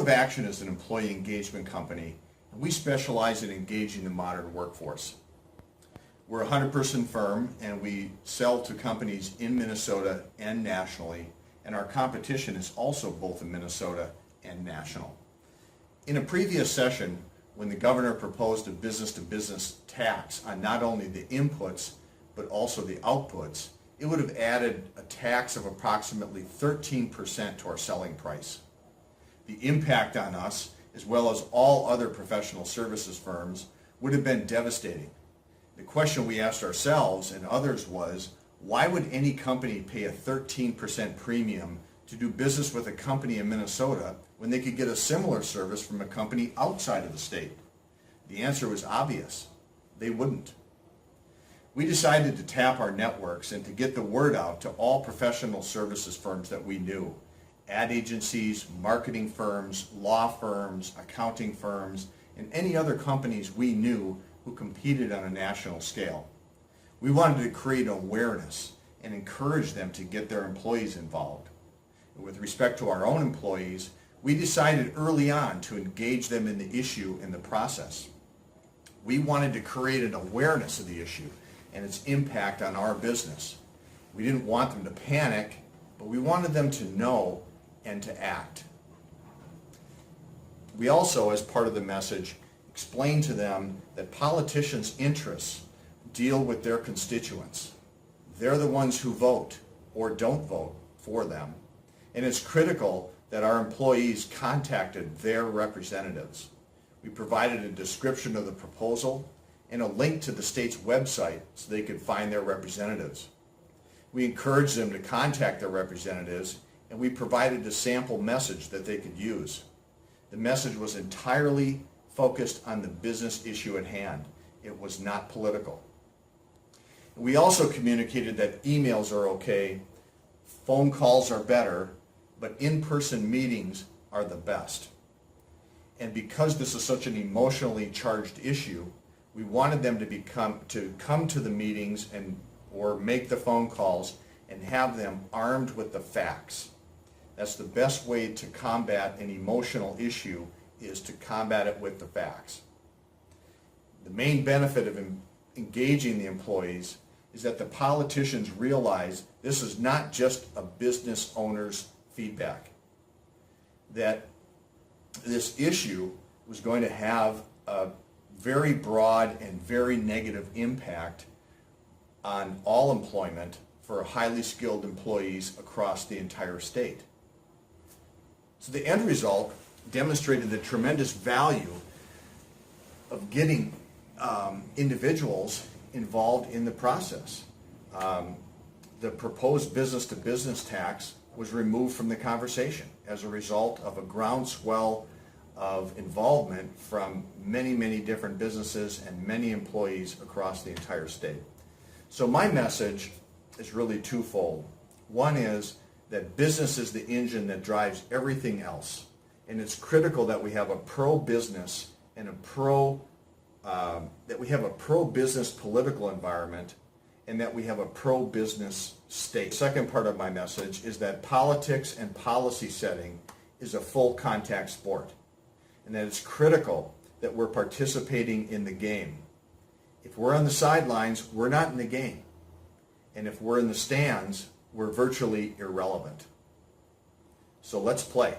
MotiveAction is an employee engagement company, and we specialize in engaging the modern workforce. We're a 100-person firm, and we sell to companies in Minnesota and nationally, and our competition is also both in Minnesota and national. In a previous session, when the governor proposed a business-to-business tax on not only the inputs but also the outputs, it would have added a tax of approximately 13% to our selling price. The impact on us, as well as all other professional services firms, would have been devastating. The question we asked ourselves and others was, why would any company pay a 13% premium to do business with a company in Minnesota when they could get a similar service from a company outside of the state? The answer was obvious. They wouldn't. We decided to tap our networks and to get the word out to all professional services firms that we knew. Ad agencies, marketing firms, law firms, accounting firms, and any other companies we knew who competed on a national scale. We wanted to create awareness and encourage them to get their employees involved. With respect to our own employees, we decided early on to engage them in the issue in the process. We wanted to create an awareness of the issue and its impact on our business. We didn't want them to panic, but we wanted them to know and to act. We also, as part of the message, explained to them that politicians' interests deal with their constituents. They're the ones who vote or don't vote for them. And it's critical that our employees contacted their representatives. We provided a description of the proposal and a link to the state's website so they could find their representatives. We encouraged them to contact their representatives, and we provided a sample message that they could use. The message was entirely focused on the business issue at hand. It was not political. We also communicated that emails are okay, phone calls are better, but in-person meetings are the best. And because this is such an emotionally charged issue, we wanted them to come to the meetings or make the phone calls and have them armed with the facts. That's the best way to combat an emotional issue, is to combat it with the facts. The main benefit of engaging the employees is that the politicians realize this is not just a business owner's feedback, that this issue was going to have a very broad and very negative impact on all employment for highly skilled employees across the entire state. So the end result demonstrated the tremendous value of getting individuals involved in the process. The proposed business-to-business tax was removed from the conversation as a result of a groundswell of involvement from many, many different businesses and many employees across the entire state. So my message is really twofold. One is that business is the engine that drives everything else, and it's critical that we have a pro-business and a pro-business political environment, and that we have a pro-business state. The second part of my message is that politics and policy setting is a full contact sport, and that it's critical that we're participating in the game. If we're on the sidelines, we're not in the game. And if we're in the stands, we're virtually irrelevant. So let's play.